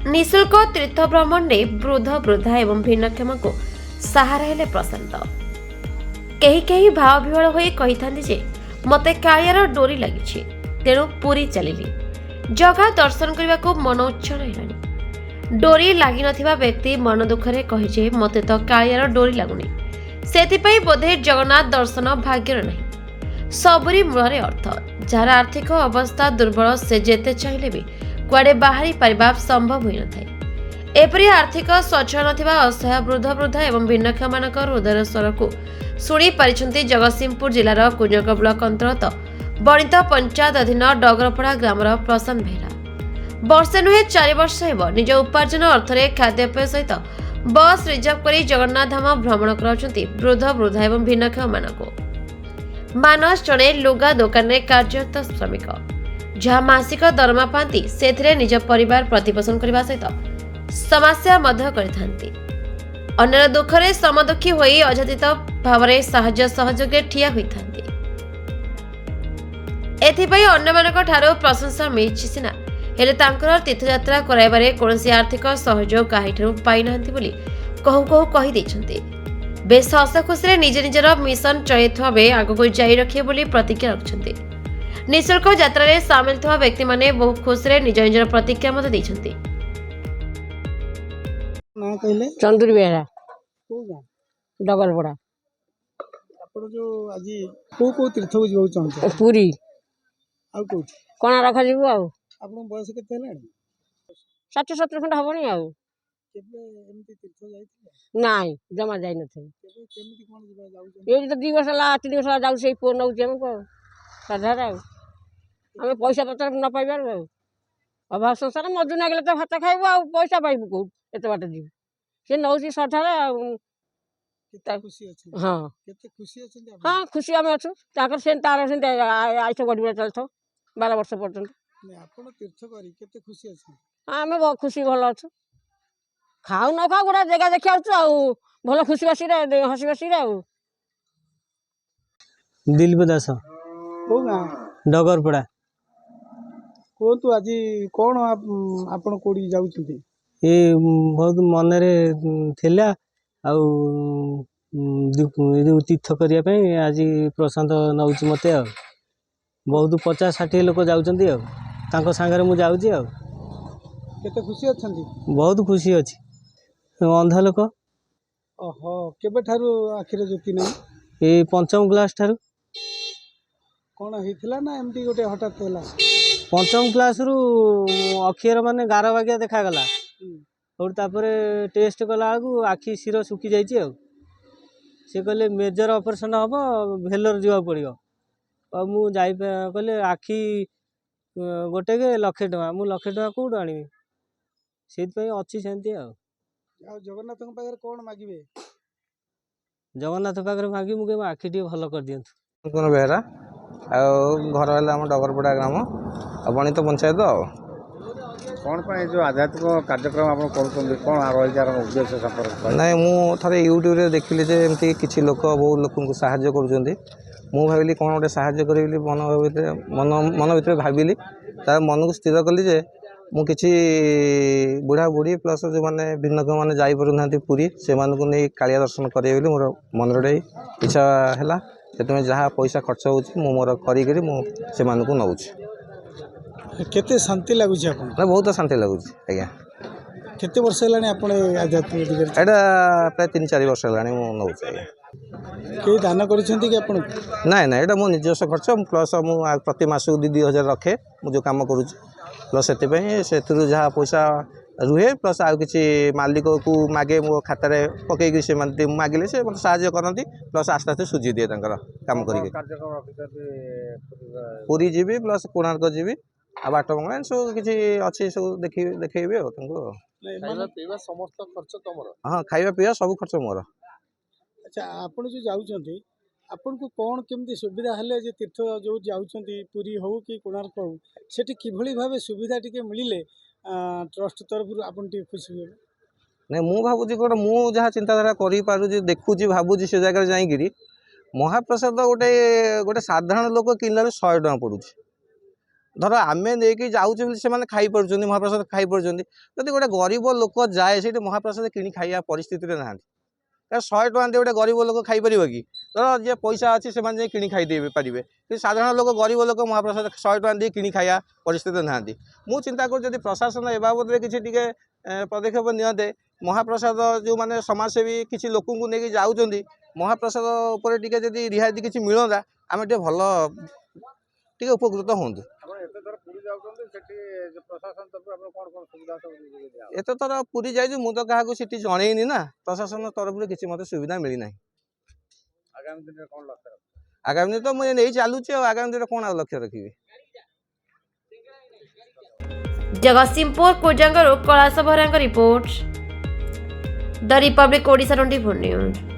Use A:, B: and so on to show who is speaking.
A: निःशुल्क तीर्थ भ्रमण में वृद्ध वृद्धा एवं भिन्नक्षम को सहारा हेले प्रशांत। कहीं कहीं भाव विहल हो मते कालियार डोरी लगी तेणु पुरी चलिली जगह दर्शन करने को मन उच्छल है। डोरी लगी नथिबा व्यक्ति मन दुखरे कहे मते तो कालियार डोरी लगुनी से बोधे जगन्नाथ दर्शन भाग्यर नहीं। सबुरी मूल अर्थ जार आर्थिक अवस्था दुर्बल से जेते चाहिए भी कुआडे बाहरी पारिबा संभव होई न थाए। एपरि आर्थिक स्वच्छ नथिबा असहाय वृद्ध वृद्धा एवं भिन्नक्षम मानक हृदय स्वर को शुणी पारिछन्ति जगतसिंहपुर जिलार कुंजक ब्लॉक अंतर्गत बणित पंचायत अधीन डगरपड़ा ग्रामर प्रशांत बेहरा। वर्षे नुहे 4 वर्ष हेब निज उपार्जन अर्थरे खाद्यपेय सहित बस रिजर्व करी जगन्नाथ धाम भ्रमण कराउछन्ति वृद्ध वृद्धा एवं भिन्नक्षम मानक। मानस जणे लुगा दुकान में कार्यरत श्रमिक जहाँ मासिक दरमा पाती से निज परिवार प्रतिपोषण करने सहित समस्या मध्य करथांती। अन्यर दुखरे समदुखी होई अजातीत भाव में साहाय्य सहयोग ठिया होइथांती। एथिपाई अन्यमानक ठारो प्रशंसा मिलिछि सिना हेले तांकर तीर्थयात्रा कराइबारे कोनोसी आर्थिक सहयोग काहीठारु पाइ नाहंती बोली कहू कहू कहि दैछन्ती। बेस हस खुशी निज निजर मिशन चलैथवा बे आगको जारी रखिए बोली प्रतिज्ञा रखछन्ती। निःशुल्क यात्रा रे सामिल थवा व्यक्ति माने बहुत खुशी निज निजर प्रतिक्रिया मते दैछन्ती।
B: ना कहले
C: चंदुरी बेहरा
B: को गां
C: डगलपड़ा
B: आपण जो आज को तीर्थ को जीव चाहते
C: पुरी
B: आ को
C: कोणार्क जीवु आ
B: आपण बयस केते हेलाणी
C: 60-70 खंड हबनी आ
B: केबे एमती तीर्थ जाइथिले
C: नाई जमा जाई नथे।
B: केबे केमिति कोन जीव जाउ
C: ये तो 2 वर्ष ला 3 वर्ष ला जाऊ से पो नउचे हमको साधार आ हमें पैसा पत्र न पाइबार आ अभाव संसार मजू नागले तो भात खाइबो आ पैसा पाइबो को एते बाट जीव से नउची साधार
B: केते खुशी अछि
C: हां
B: केते खुशी अछि
C: हां खुशी हम अछु ताकर से तार से आइस गडबे चलथो 12 वर्ष पर्यंत
B: ने आपण तीर्थ करी केते खुशी अछि
C: हमें बहुत खुशी भल अछु खाऊ न खाऊ गोटा जगह देखि आउछु आ भल खुशी बासी रे हसी बासी रे आ
D: दिलीप दास
B: को गां
D: डगरपड़ा
B: को तू आज कोन आपण कोडी जाउछथि
D: ये बहुत मन रे थिला आउ जो तीर्थ करिया पे आज प्रशांत नउची मते आ बहुत 50-60 लोक जाउचंती आ तांको संगे मु जाउची आ
B: केते खुशी अछंती
D: बहुत खुशी अछि। अंधा लोक
B: ओहो केबे ठारू आखिरे ज्योति नै
D: ये पंचम क्लास ठारू
B: कोन हेथिला ना एमती गोटे हठात होला
D: पंचम क्लास रु अक्षर माने 11 बागिया देखा गला और तापरे टेस्ट कला आगु आखि सिर सुखी जाइछि आ से कहले मेजर ऑपरेशन हबो भेलर जीवा पड़ियो आ मु जाई कहले आखि गोटे के 1 लाख टका मु 1 लाख टका कोड आनिबी सेत पई अछि सेंती आ
B: जगन्नाथ पाखे कोन मागिबे
D: जगन्नाथ पाखे मागी मु के आखि टी भलो कर दियंतु
E: कोन बेहरा आ घर वाला हम डगरपड़ा ग्राम बणित पंचायत
F: कौन पर जो आध्यात्मिक कार्यक्रम आप कौन रही तार उद्देश्य संपर्क
E: नाई मु थे यूट्यूब रे देखिली जे एमती किछि लोक बहुत लोक को सहाय्य करूछन्ती मु भाबिली कोन गोटे सहाय्य करी मन भीतर भाबिली तार मन को स्थिर कली जे मु किछि बुढ़ा बुढ़ी प्लस जो माने भिन्नक माने जाई परु नांती पुरी से मान को नै कालिया दर्शन करिए बोली मोर मन रे इच्छा हैला सेतमे जहा पैसा खर्च होउछि मु मोर करी करी मु से मान को नउछि
B: केते शांति लागुछि आपण
E: ना बहुत शांति लागुछि आज्ञा
B: केते वर्ष हेलाणी आपण आध्यात्मिक दिगरे
E: एटा प्राय 3-4 वर्ष हेलाणी मु नउछि आज्ञा
B: के दान करिसेंती कि आपण
E: ना ना एटा मो निजस्व खर्च प्लस मु प्रति मास 2,000 रखे मु जो काम करूछि प्लस से जहाँ पैसा रुहे प्लस आउ किसी मालिक को मागे मो खाता रे पकई से मागिले से मतलब साहाय्य करती प्लस आस्ते आस्ते सुझी दिए काम कर पुरी जीवी प्लस कोणार्क जीवी आ बाट मंगला सब किसी अच्छी सब देखेबी
B: समस्त खर्च तमरो
E: हाँ खाଇବା पिया सब खर्च मोर।
B: अच्छा आपण जो जाउछंती आपण को कोन केमती सुविधा हले जे तीर्थ जो जाउछंती पुरी हो कि कोणार्क हो सेठी किभली भाबे सुविधा टिके मिलिले ट्रस्ट तरफ आपण टिके खुशी हो
E: नहीं मु भाबुची कोन मु जहाँ चिंताधारा करि पारुची देखुची भाबुची से जगह जाईकिरी महाप्रसाद गोटे गोटे साधारण लोक किनला 100 टका पड़ुची ଧର ଆମେ ନେଇକି ଯାଉଛୁ ବୋଲି ସେମାନେ ଖାଇପାରୁଛନ୍ତି, ମହାପ୍ରସାଦ ଖାଇପାରୁଛନ୍ତି। ଯଦି ଗୋଟେ ଗରିବ ଲୋକ ଯାଏ ସେଇଠି ମହାପ୍ରସାଦ କିଣି ଖାଇବା ପରିସ୍ଥିତିରେ ନାହାନ୍ତି। କାରଣ 100 ଟଙ୍କା ଦେଇ ଗୋଟେ ଗରିବ ଲୋକ ଖାଇପାରିବ କି? ଧର ଯିଏ ପଇସା ଅଛି ସେମାନେ ଯାଇ କିଣି ଖାଇଦେଇ ପାରିବେ, କିନ୍ତୁ ସାଧାରଣ ଲୋକ ଗରିବ ଲୋକ ମହାପ୍ରସାଦ 100 ଟଙ୍କା ଦେଇ କିଣି ଖାଇବା ପରିସ୍ଥିତିରେ ନାହାନ୍ତି। ମୁଁ ଚିନ୍ତା କରୁଛି ଯଦି ପ୍ରଶାସନ ଏ ବାବଦରେ କିଛି ଟିକେ ପଦକ୍ଷେପ ନିଅନ୍ତେ, ମହାପ୍ରସାଦ ଯେଉଁମାନେ ସମାଜସେବୀ କିଛି ଲୋକଙ୍କୁ ନେଇକି ଯାଉଛନ୍ତି, ମହାପ୍ରସାଦ ଉପରେ ଟିକେ ଯଦି ରିହାତି କିଛି ମିଳନ୍ତା ଆମେ ଟିକେ ଭଲ ଟିକେ ଉପକୃତ ହୁଅନ୍ତୁ।
F: ଆପଣ ଏତେ ଥର ପୁରୀ ଯାଉଛନ୍ତି, ସେଠି ପ୍ରଶାସନ ତରଫରୁ ଆପଣ କ'ଣ କ'ଣ ସୁବିଧା ସବୁ ଦିଆହେଉଛି?
E: ଏତେ ଥର ପୁରୀ ଯାଇଛି, ମୁଁ ତ କାହାକୁ ସେଠି ଜଣେଇନି ନା, ପ୍ରଶାସନ ତରଫରୁ କିଛି ମୋତେ ସୁବିଧା ମିଳିନାହିଁ।
F: ଆଗାମୀ ଦିନରେ କ'ଣ ଲକ୍ଷ୍ୟ ରଖିବେ?
E: ଆଗାମୀ ଦିନ ତ ମୁଁ ନେଇ ଚାଲୁଛି, ଆଉ ଆଗାମୀ ଦିନରେ କ'ଣ ଆଉ ଲକ୍ଷ୍ୟ ରଖିବି।
A: ଜଗତସିଂହପୁର କୋଜାଙ୍ଗରୁ କୈଳାସ ବରାଙ୍କ ରିପୋର୍ଟ, ଦ ରିପବ୍ଲିକ ଓଡ଼ିଶା 24 ନ୍ୟୁଜ୍।